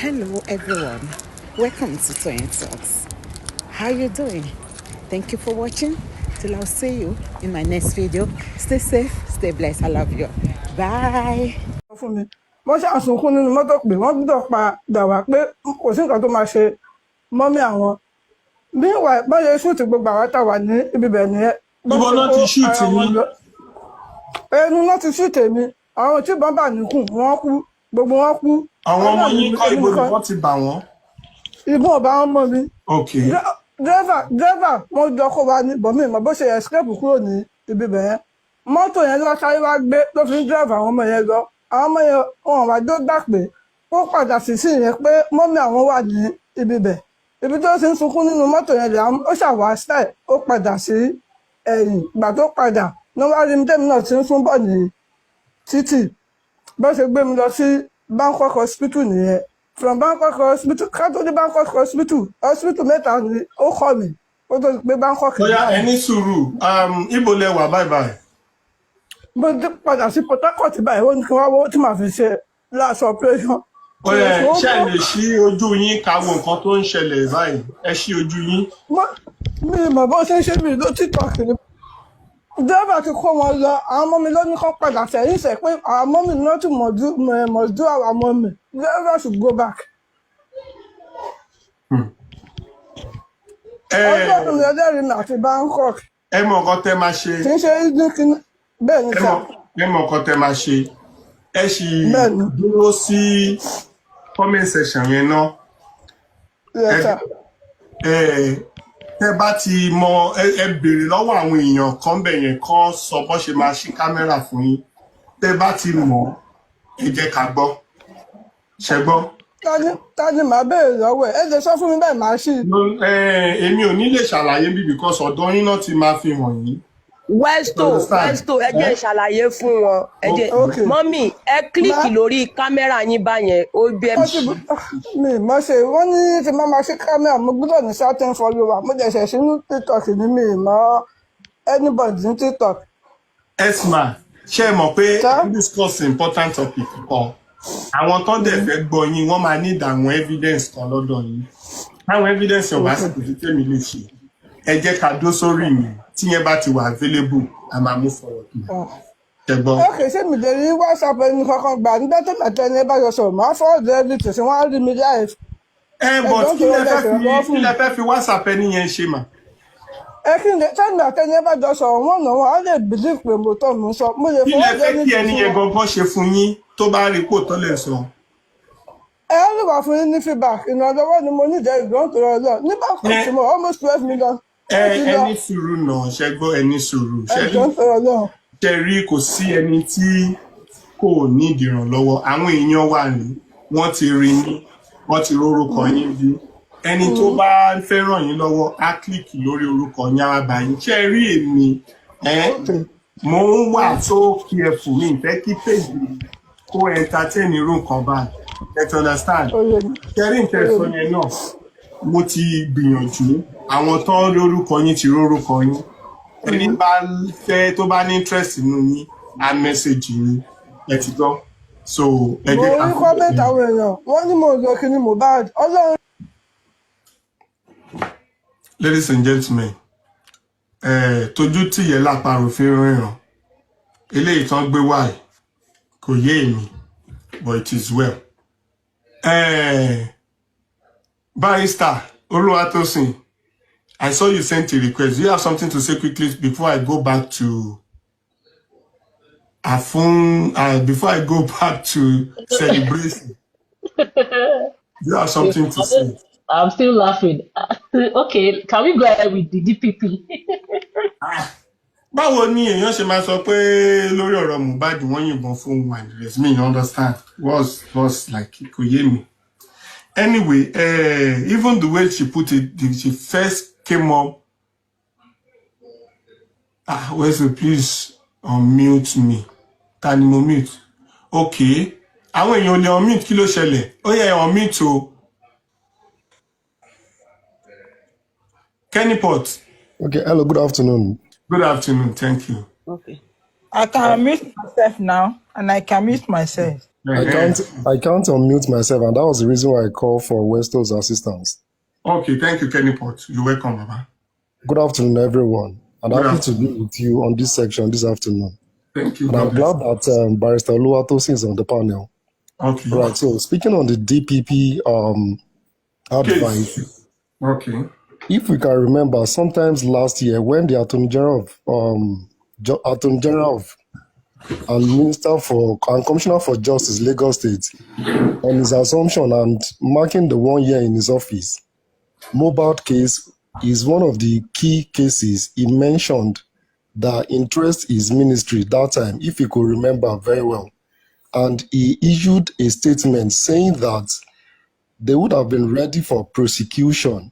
Hello everyone, welcome to Twin Talks. How you doing? Thank you for watching. Till I'll see you in my next video. Stay safe, stay blessed. I love you. Bye. Fún mi wọ́n ṣàṣùnkún nínú mọ́tò pé wọ́n gbọ́dọ̀ padà wá pé kò sí nǹkan tó máa ṣe mọ́mí àwọn bí ìwà ìpọ́nlẹ̀ ṣùtì gbogbo àwọn táwà ní ibi bẹ̀ nìyẹn. Ibo náà ti ṣùtì ní. Ẹnu náà ti ṣùtì mi àwọn tí bọ́mbà nìkún wọ́n kú gbogbo wọn kú. Àwọn ọmọ yín kọ́ ibo ni wọ́n ti bà wọ́n. Ìbọn ọba wọn mọ mi. Okay. Dírẹ́fà wọn jọ kó wa ní bọ̀mí ìmọ̀ bó ṣe escape kúrò ní ibi bẹ̀ yẹn mọ́tò yẹn lọ sáré wá gbé ló fi ń dírẹ́fà àwọn ọmọ yẹn lọ àwọn ọmọ yẹn wọn wá dó gbà pé ó padà sí yẹn pé mọ́mí àwọn wà ní ibi bẹ̀ ibi tó ti ń sunkún nínú mọ́tò yẹn lè ó ṣàwá style ó padà sí ẹ̀yìn ìgbà tó padà ní wọ́n rí mi tẹ́mi náà ti ń sún bọ̀ ní títì bó ṣe gbé mi lọ sí Bangkok hospital nìyẹn from Bangkok hospital ká tó dé Bangkok hospital mẹ́ta ni ó kọ́ mi ó tó gbé Bangkok. Bóyá ẹni sùúrù ibo lẹ wà báyìí. Mo dé padà sí Port Harcourt báyìí ó ní kí wọ́n wọ́n tí màá fi ṣe last operation. Ó yẹ ṣe lè ṣí ojú yín ká wo nǹkan tó ń ṣẹlẹ̀ báyìí ẹ ṣí ojú yín. Mi mọ̀ bó ṣe ń ṣe mí ló TikTok ni. Dẹ́rẹ́bà ti kó wọn lọ àwọn ọmọ mi ló ní kó padà sẹ́yìn sẹ́ pé àwọn ọmọ mi náà tún must do àwọn ọmọ mi dẹ́rẹ́bà should go back. Ọjọ́ ìpínlẹ̀ ẹlẹ́rìí mi àti Bangkok. Ẹ mọ nǹkan tẹ́ máa ṣe. Kì í ṣe ìdí kíní bẹ́ẹ̀ ni sá. Ẹ mọ nǹkan tẹ́ máa ṣe. Ẹ sì dúró sí comment section yẹn náà. Tẹ́ bá ti mọ ẹ béèrè lọ́wọ́ àwọn èèyàn kan bẹ̀ yẹn kan sọ bó ṣe máa ṣí kámẹ́rà fún yín. Tẹ́ bá ti mọ̀ ẹ jẹ́ ká gbọ́. Ṣẹ gbọ́. Tani màá béèrè lọ́wọ́ ẹ̀ lè sọ fún mi bẹ́ẹ̀ máa ṣí. Èmi ò ní lè ṣàlàyé bí because ọ̀dọ́ yín náà ti máa fi hàn yín. Westo ẹ jẹ́ ìṣàlàyé fún wọn ẹ jẹ́ mọ́mì ẹ kílíkì lórí kámẹ́rà yín báyẹn ó bí ẹ. Mi mọ̀ ṣe wọ́n ní ti máa ṣe kámẹ́rà mo gbọ́dọ̀ ní certain follower mo dẹ̀ ṣẹ̀ sínú TikTok ní mi mọ́ anybody ní TikTok. Esma ṣe é mọ̀ pé discuss important topic kan àwọn tó dẹ̀ fẹ́ gbọ́ yín wọ́n máa need àwọn evidence kan lọ́dọ̀ yín àwọn evidence ọ̀bá sì kò fi tẹ́mi lè ṣe ẹ jẹ́ ká dó sórí mi tí yẹn bá ti wà available a máa move forward. Ṣẹgbọ́n. Ok ṣé mi lè rí WhatsApp ẹni kankan gbà nígbà tó mẹ́tọ́ ẹni ẹ bá yọ sọ̀rọ̀ máa fọ́ọ̀dù everything ṣé wọ́n á rí mi live. But kí lẹ fẹ́ fi WhatsApp ẹni yẹn ṣe mà. Kí ni sẹ́ni àtẹni ẹ bá jọ sọ̀rọ̀ wọ́n náà wọ́n á lè believe pé mo tọ́ mi sọ mo lè fọwọ́ jẹ́ ní. Kí lẹ fẹ́ kí ẹni yẹn gangan ṣe fún yín tó bá rí pò tó lè sọ. Ẹ lè wà fún yín ní feedback ìrànlọ́wọ́ ni mo níjẹ́ ìgbọ́n tó rọ lọ nígbà kan tí mo almost 12 million. Ẹni sùúrù náà ṣe gbọ́ ẹni sùúrù ṣe rí kò sí ẹni tí kò ní ìdìrànlọ́wọ́ àwọn èèyàn wà ní wọ́n ti rí ní wọ́n ti rórúkọ yín bí ẹni tó bá fẹ́ ràn yín lọ́wọ́ á kílìkì lórí orúkọ yín á bá yín ṣe rí èmi mo ń wà tó careful mi ìfẹ́ kí pèjì kó entertain irú nǹkan báyìí let's understand ṣe rí nǹkan ẹ̀sọ́ yẹn náà mo ti gbìyànjú àwọn tó ń rí orúkọ yín ti rórúkọ yín ẹni bá fẹ́ tó bá ní interest nínú yín á mẹ́sẹ̀jì yín ẹ ti gbọ́ so ẹ jẹ́ ká. mo rí kọ́mẹ́ntì àwọn èèyàn wọ́n ní mo lọ kí ni Mohbad ọlọ́run. Ladies and gentlemen tójú tìyẹ lápárò fi rìnrìn eléyìí tán gbé wáyé kò yé èmi but it is well. Barrister Oluwatosin, I saw you sent a request. Do you have something to say quickly before I go back to before I go back to celebration? Do you have something to say? I'm still laughing. Okay, can we go ahead with the DPP? Báwo ni èèyàn ṣe máa sọ pé lórí ọ̀rọ̀ Mohbad wọ́n yìnbọn fún one dress me you understand was like kò yé mi. Anyway, even the way she put it, she first came up. Wesley, please unmute me. Can you mute? Okay. Àwọn èèyàn lè unmute kí ló ṣẹlẹ̀? Ó yẹ unmute o. Kenny Pot. Okay, hello, good afternoon. Good afternoon, thank you. Okay. I can mute myself now, and I can mute myself. I can't unmute myself, and that was the reason why I called for Westo's assistance. Okay, thank you, Kenny Pot. You're welcome, Baba. Good afternoon, everyone. I'm happy to be with you on this section this afternoon. Thank you. And I'm glad that Barrister Oluwatosin is on the panel. Okay. Right, so speaking on the DPP advice. Okay. If we can remember, sometimes last year when the Attorney General of and Minister for and Commissioner for Justice, Lagos State, on his assumption and marking the 1 year in his office, Mohbad case is one of the key cases. He mentioned that interest his ministry that time, if you could remember very well. And he issued a statement saying that they would have been ready for prosecution,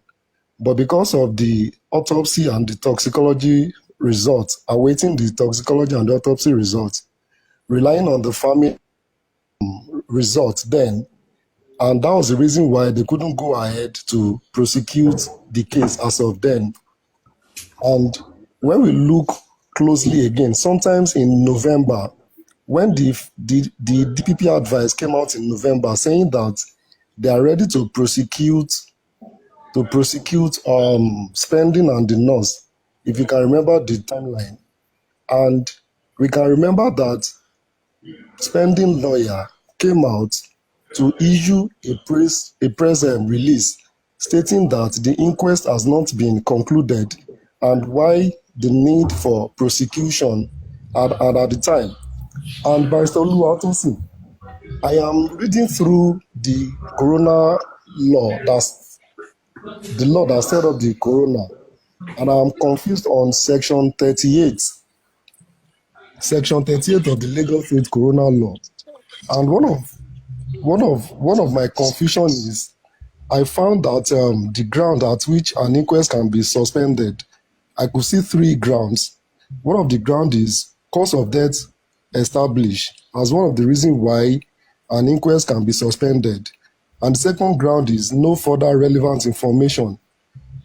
but because of the autopsy and the toxicology results, awaiting the toxicology and the autopsy results, relying on the family results then, and that was the reason why they couldn't go ahead to prosecute the case as of then. And when we look closely again, sometimes in November, when the DPP advice came out in November saying that they are ready to prosecute Spending and the nurse, if you can remember the timeline. And we can remember that Spending lawyer came out to issue a press release stating that the inquest has not been concluded and why the need for prosecution at the time. And Barrister Oluwatosin, I am reading through the corona law, that's the law that set up the corona, and I'm confused on section 38 of the Lagos State Corona Law. And one of my confusion is I found that the ground at which an inquest can be suspended, I could see 3 grounds. One of the ground is cause of death established as one of the reasons why an inquest can be suspended. And the second ground is no further relevant information.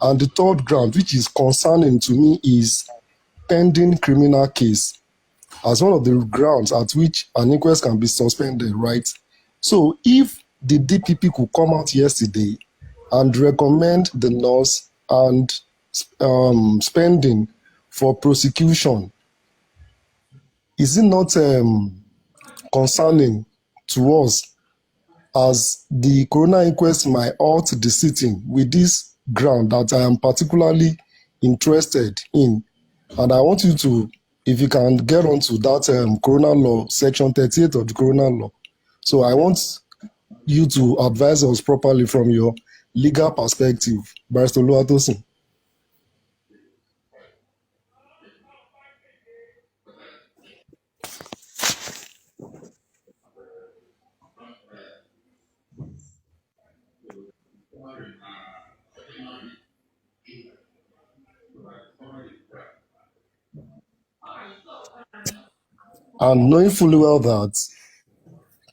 And the third ground, which is concerning to me, is pending criminal case as one of the grounds at which an inquest can be suspended, right? So if the DPP could come out yesterday and recommend the nurse and Spending for prosecution, is it not concerning to us as the corona inquest might halt the sitting with this ground that I am particularly interested in? And I want you to, if you can get onto that corona law, section 38 of the corona law. So I want you to advise us properly from your legal perspective, Barrister Oluwatosin. And knowing fully well that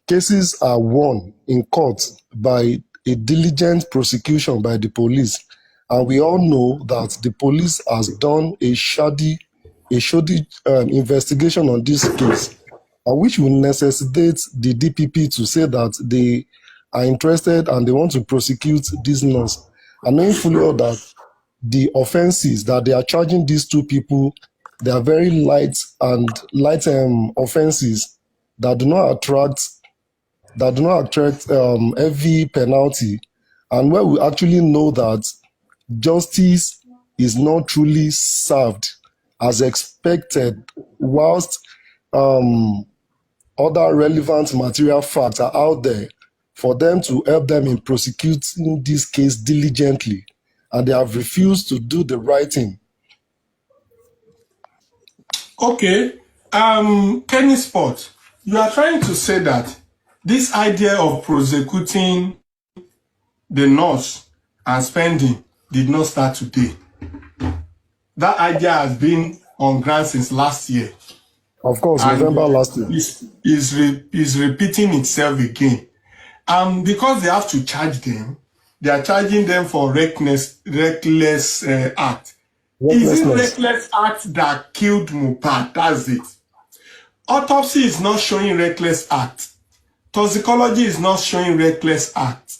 cases are won in court by a diligent prosecution by the police, and we all know that the police has done a shoddy investigation on this case, which will necessitate the DPP to say that they are interested and they want to prosecute this nurse. And knowing fully well that the offenses that they are charging these 2 people, they are very light offenses that do not attract heavy penalty, and where we actually know that justice is not truly served as expected, whilst other relevant material facts are out there for them to help them in prosecuting this case diligently, and they have refused to do the right thing. Okay, Kenny Sport, you are trying to say that this idea of prosecuting the nurse and Spending did not start today. That idea has been on ground since last year. Of course, November last year. Is repeating itself again. Because they have to charge them, they are charging them for reckless act. Is it reckless act that killed Mohbad? That's it. Autopsy is not showing reckless act. Toxicology is not showing reckless act.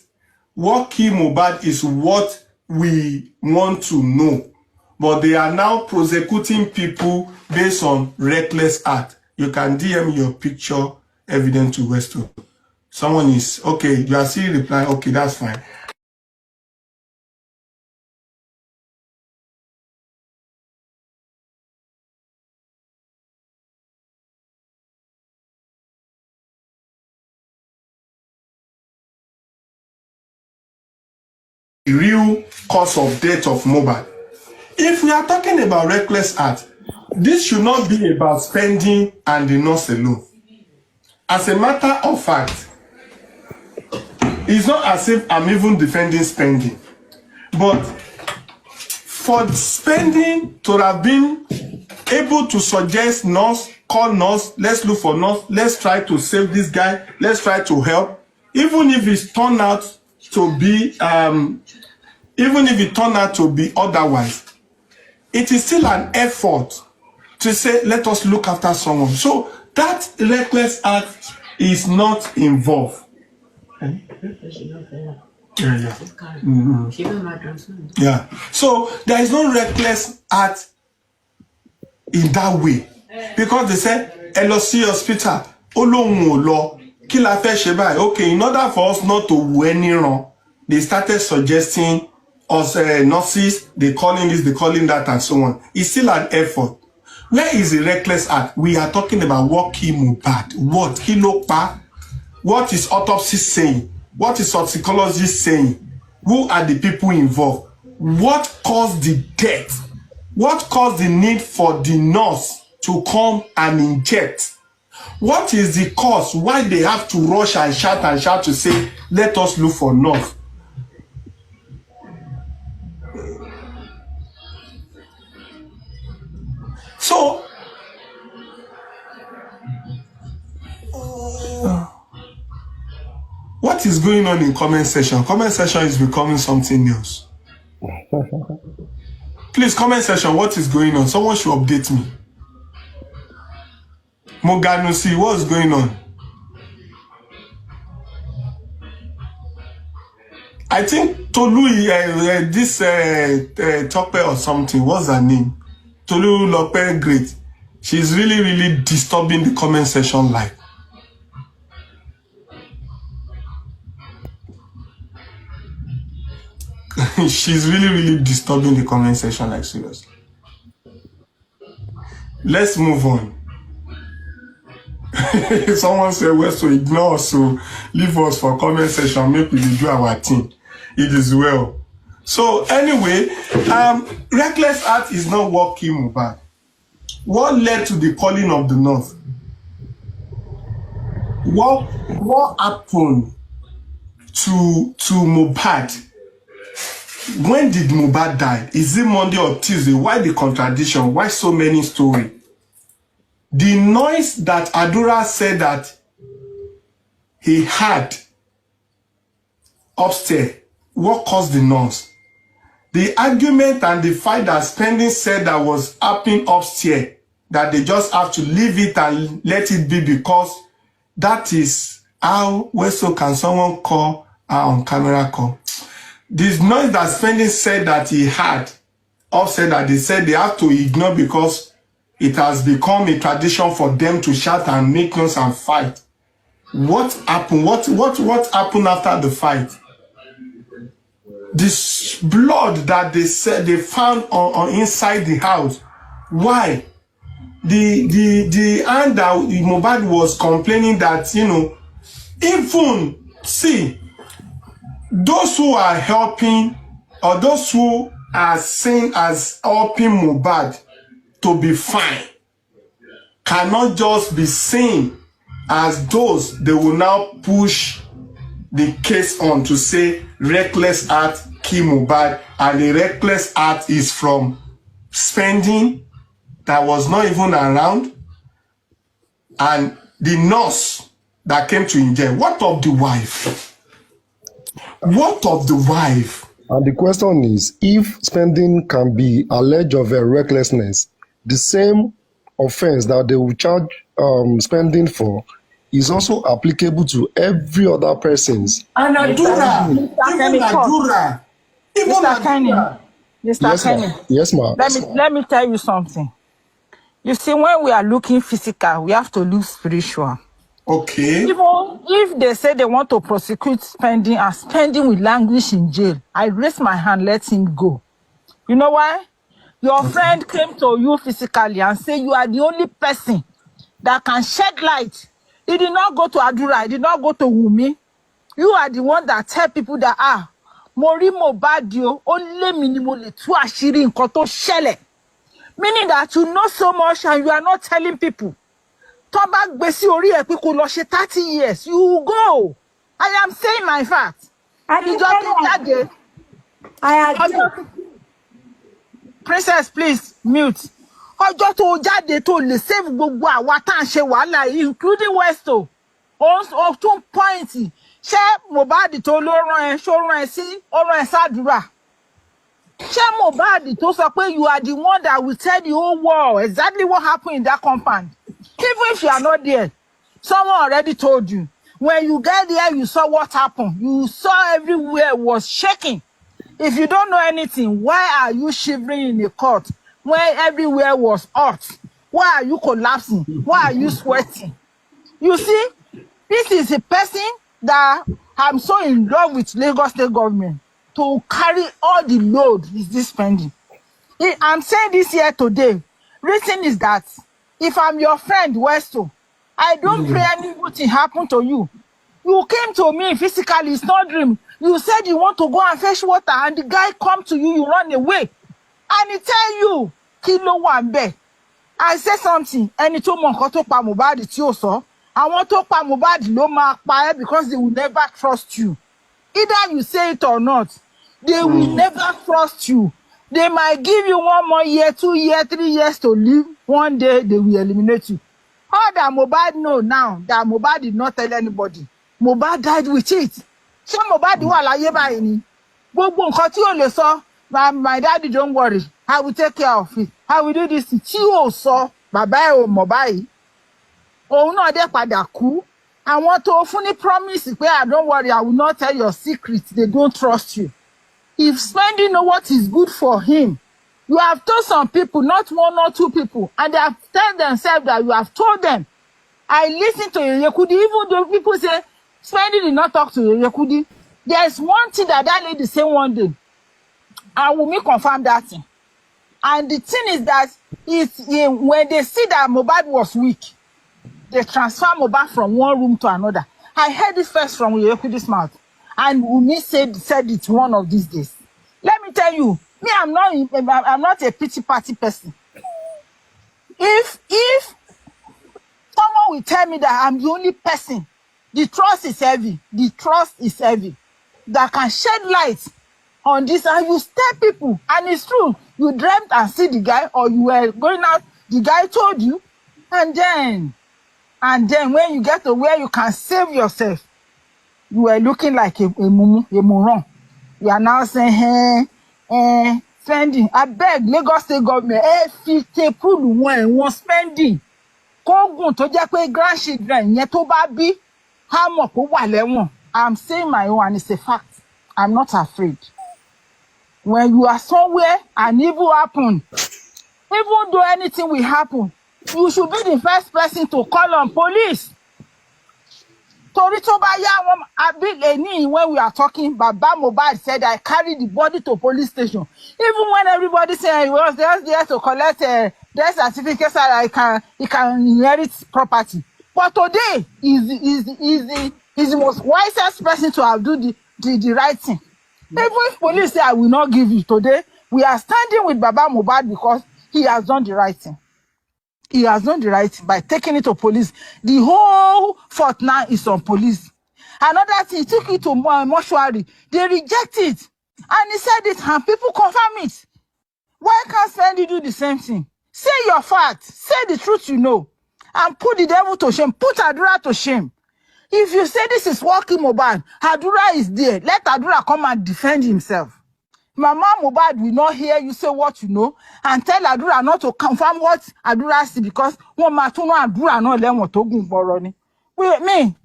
What killed Mohbad is what we want to know. But they are now prosecuting people based on reckless act. You can DM your picture evidence to Westo. Someone is, okay, you are still replying, okay, that's fine. The real cause of death of Mohbad. If we are talking about reckless act, this should not be about spending and the nurse alone. As a matter of fact, it's not as if I'm even defending spending. But for spending to have been able to suggest nurse, call nurse, let's look for nurse, let's try to save this guy, let's try to help, even if it's turned out to be otherwise, it is still an effort to say, let us look after someone. So that reckless act is not involved. Yeah. So there is no reckless act in that way. Because they said, LOC hospital, okay, in order for us not to do any wrong, they started suggesting us nurses, they calling this, they calling that, and so on. It's still an effort. Where is the reckless act? We are talking about what killed Mohbad. What? Kilopa? What is autopsy saying? What is toxicology saying? Who are the people involved? What caused the death? What caused the need for the nurse to come and inject? What is the cause? Why they have to rush and shout to say, let us look for nurse? So, what is going on in comment section? Comment section is becoming something else. Please, comment section, what is going on? Someone should update me. Moganusi, what's going on? I think Tolu, this Tope or something, what's her name? Tolu Lope Great. She's really disturbing the comment section live. She's really disturbing the comment section like seriously. Let's move on. Someone said we're to ignore us, so leave us for comment section, make we do our thing. It is well. So anyway, reckless act is not what killed Mohbad. What led to the calling of the nurse? What happened to Mohbad? When did Mohbad die? Is it Monday or Tuesday? Why the contradiction? Why so many stories? The noise that Adura said that he had upstairs, what caused the noise? The argument and the fight that Spendy said that was happening upstairs, that they just have to leave it and let it be because that is how, where so can someone call on camera call? This noise that Spendy said that he had upstairs that they said they have to ignore because it has become a tradition for them to shout and make noise and fight. What happened? What happened after the fight? This blood that they said they found on inside the house. Why? The hand that Mohbad was complaining that, you know, even see those who are helping or those who are seen as helping Mohbad to be fine cannot just be seen as those they will now push the case on to say reckless act kill Mohbad, and the reckless act is from Spendy that was not even around, and the nurse that came to inject. What of the wife? What of the wife? And the question is, if spending can be alleged of a recklessness, the same offense that they will charge spending for is also applicable to every other persons. And Adura, even Adura, even Mr. Kenny, Adura. Mr. Kenny, Yes, ma. let me tell you something. You see, when we are looking physical, we have to look spiritual. Okay. Even if they say they want to prosecute Spendy and Spendy will languish in jail, I raise my hand, let him go. You know why? Your friend came to you physically and say you are the only person that can shed light. He did not go to Adura, he did not go to Wunmi. You are the one that tell people that Mori Mohbad o, only minimally tú àṣírí nǹkan tó ṣẹlẹ̀. Meaning that you know so much and you are not telling people. Tó bá gbé sí orí ẹ pé kó lọ ṣe 30 years, you go. I am saying my fact. I agree. Princess, please mute. Ọjọ́ tó jáde tó lè save gbogbo àwa tá à ń ṣe wàhálà yìí, including Westo. On 2 points. Ṣé Mohbad tó ló rán ẹ ṣó rán ẹ sí ó rán ẹ s'Adura? Ṣé Mohbad tó sọ pé you are the one that will tell the whole world exactly what happened in that compound? Even if you are not there, someone already told you. When you get there, you saw what happened. You saw everywhere was shaking. If you don't know anything, why are you shivering in the court when everywhere was hot? Why are you collapsing? Why are you sweating? You see, this is a person that I'm so in love with Lagos State government to carry all the load is this spending. I'm saying this here today. Reason is that if I'm your friend, Westo, I don't pray any good thing happen to you. You came to me physically, it's not dream. You said you want to go and fetch water and the guy come to you, you run away. And he tell you, kilo one be. I said something, and he told me to pa Mohbad tí ó sọ. Àwọn tó pa Mohbad ló máa pa ẹ́ because they will never trust you. Either you say it or not, they will never trust you. They might give you 1 more year, 2 years, 3 years to live. One day they will eliminate you. All that Mohbad know now that Mohbad did not tell anybody. Mohbad died with it. Ṣé Mohbad wà láyé báyìí ni? Gbogbo nǹkan tí ó lè sọ, my daddy don't worry, I will take care of it. I will do this. Tí ó sọ, bàbá ẹ̀ ò mọ̀ báyìí. Òun náà dẹ̀ padà kú. Àwọn tó fún ní promise pé don't worry, I will not tell your secret. They don't trust you. If Spendy know what is good for him, you have told some people, not 1 or 2 people, and they have told themselves that you have told them. I listen to Yekudi, even though people say Spendy did not talk to Yekudi. There's one thing that lady said one day. I will make confirm that thing. And the thing is that when they see that Mohbad was weak, they transfer Mohbad from one room to another. I heard it first from Yekudi's mouth. And Wunmi said it one of these days. Let me tell you, me, I'm not a pity party person. If someone will tell me that I'm the only person, the trust is heavy. The trust is heavy. That can shed light on this, and you tell people, and it's true. You dreamt and see the guy, or you were going out, the guy told you, and then when you get to where you can save yourself, you were looking like a moron. You are now saying, spending. I beg Lagos State government, one spending. Kógun tó jẹ́ pé grandchildren yẹn tó bá bí, how much kó wà lẹ́wọ̀n. I'm saying my own, and it's a fact. I'm not afraid. When you are somewhere and evil happen, even though anything will happen, you should be the first person to call on police. Torí tó bá yá when we are talking, Baba Mohbad said I carried the body to police station. Even when everybody said he was just there to collect death certificate so that he can inherit property. But today is the most wisest person to have do the right thing. Even if police say I will not give you today, we are standing with Baba Mohbad because he has done the right thing. He has done the right thing by taking it to police. The whole fault now is on police. Another thing, he took it to mortuary. They reject it. And he said it, and people confirm it. Why can't Spendy do the same thing? Say your fact. Say the truth you know. And put the devil to shame. Put Adura to shame. If you say this is working Mohbad, Adura is there. Let Adura come and defend himself. Mama Mohbad will not hear you say what you know and tell Adura not to confirm what Adura see because one matuna Adura no let one to go borrow.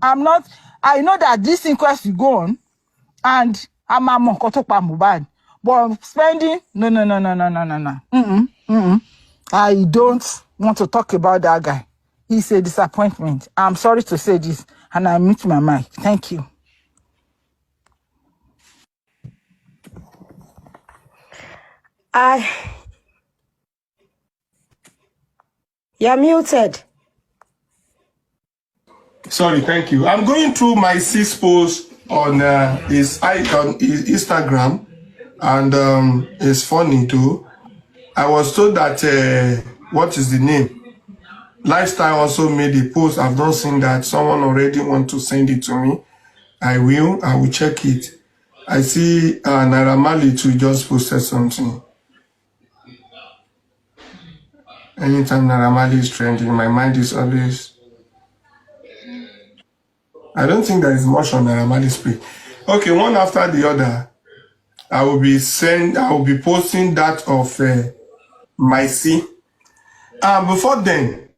I'm not. I know that this inquest will go on, and I'm a Mohbad. But spending, no. I don't want to talk about that guy. He's a disappointment. I'm sorry to say this, and I mute my mic. Thank you. You're muted. Sorry, thank you. I'm going through my sis post on his Instagram, and it's funny too. I was told that what is the name? Lifestyle also made a post. I've not seen that. Someone already want to send it to me. I will check it. I see Naira Marley too just posted something. Anytime Naira Marley is trending, my mind is always. I don't think there is much on Naira Marley's page. Okay, one after the other, I will be posting that of my C. Before then,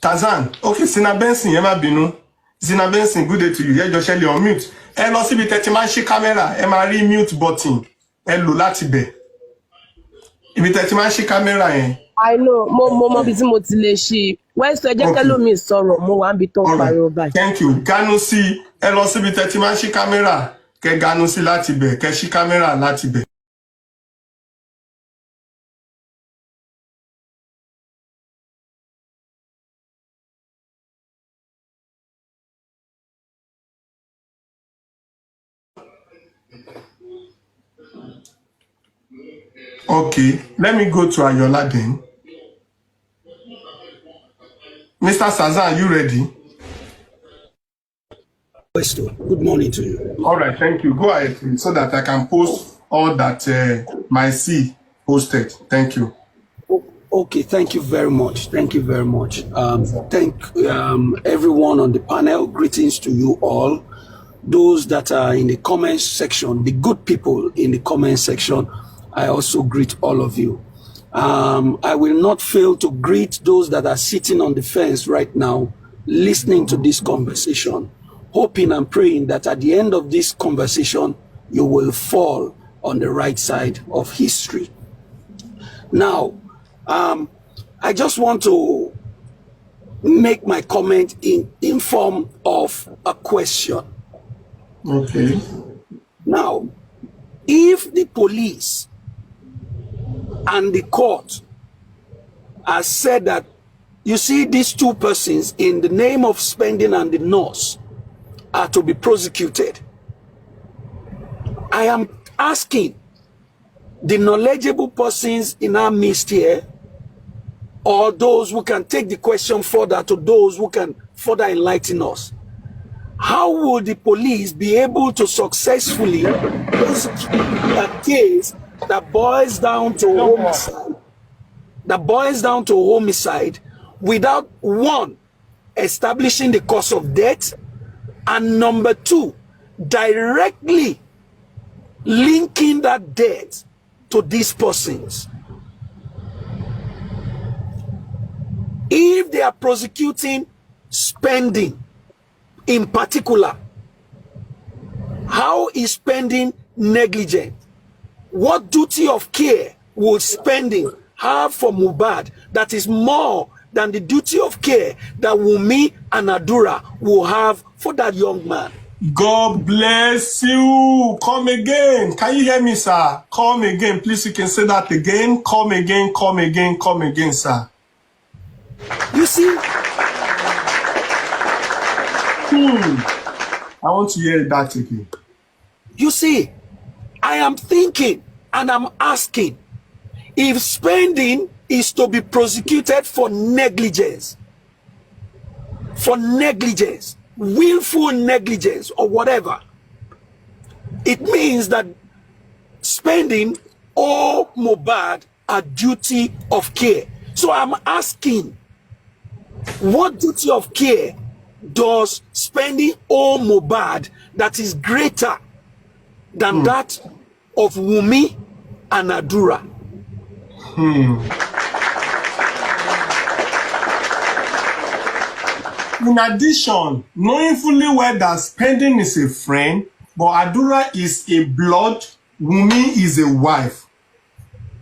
Tazan, okay, Sina Benson, Emma Binu. Sina Benson, good day to you. Yeah, just on mute. And also be 30 man camera, Emma mute button. And Lulati be. If you 30 man camera, I know, mo busy motivation. When so je ke lo mi sọ̀rọ̀, mo wa nbi ton pariwo báyìí. Thank you. Ganusi, ẹ lọ síbi tẹ́ ti máa ṣí camera, kẹ́ ganusi láti bẹ̀, kẹ́ ṣí camera láti bẹ̀. Okay, let me go to Ayola then. Mr. Sazan, you ready? Good morning to you. All right, thank you. Go ahead, please, so that I can post all that my C posted. Thank you. Okay, thank you very much. Thank you very much. Thank everyone on the panel. Greetings to you all. Those that are in the comment section, the good people in the comment section, I also greet all of you. I will not fail to greet those that are sitting on the fence right now, listening to this conversation, hoping and praying that at the end of this conversation, you will fall on the right side of history. Now, I just want to make my comment in form of a question. Okay. Now, if the police and the court has said that, you see, these two persons in the name of Spendy and the nurse are to be prosecuted, I am asking the knowledgeable persons in our midst here, or those who can take the question further to those who can further enlighten us, how will the police be able to successfully prosecute a case that boils down to homicide, without one, establishing the cause of death, and number two, directly linking that death to these persons? If they are prosecuting Spendy in particular, how is Spendy negligent? What duty of care will Spendy have for Mohbad that is more than the duty of care that Wunmi and Adura will have for that young man? God bless you. Come again. Can you hear me, sir? Come again. Please, you can say that again. Come again, come again, come again, sir. You see? I want to hear that again. You see, I am thinking and I'm asking, if Spendy is to be prosecuted for negligence, willful negligence or whatever, it means that Spendy or Mohbad are duty of care. So I'm asking, what duty of care does Spendy or Mohbad that is greater than that of Wunmi and Adura? in addition, knowing fully well that Spendy is a friend, but Adura is a blood, Wunmi is a wife.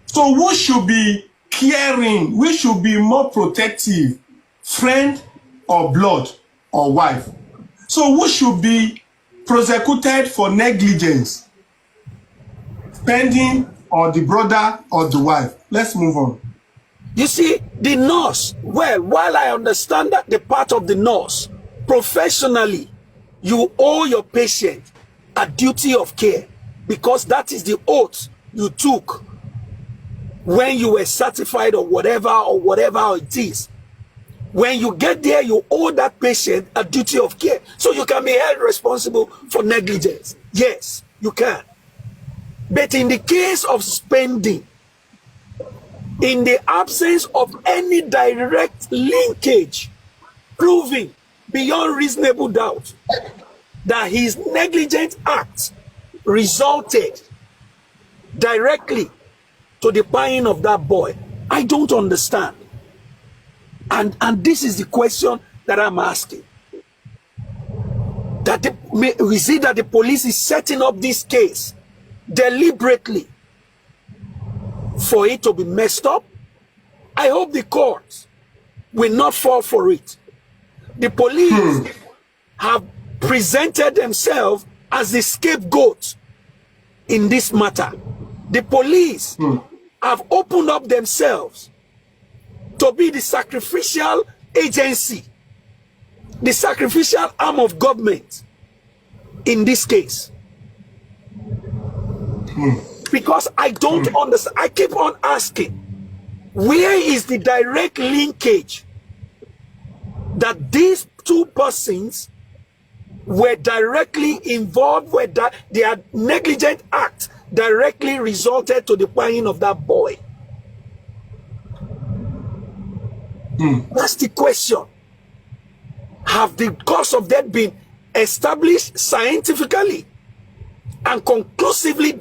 So who should be caring? Who should be more protective? Friend or blood or wife? So who should be prosecuted for negligence? Spendy or the brother or the wife? Let's move on. You see, the nurse, well, while I understand that the part of the nurse, professionally, you owe your patient a duty of care because that is the oath you took when you were certified or whatever it is. When you get there, you owe that patient a duty of care. So you can be held responsible for negligence. Yes, you can. But in the case of Spendy, in the absence of any direct linkage proving beyond reasonable doubt that his negligent act resulted directly to the buying of that boy, I don't understand. And this is the question that I'm asking. Is it that the police is setting up this case deliberately for it to be messed up? I hope the courts will not fall for it. The police have presented themselves as the scapegoat in this matter. The police have opened up themselves to be the sacrificial agency, the sacrificial arm of government in this case. Because I don't understand. I keep on asking, where is the direct linkage that these two persons were directly involved with, that their negligent act directly resulted to the buying of that boy? That's the question. Have the cause of death been established scientifically and conclusively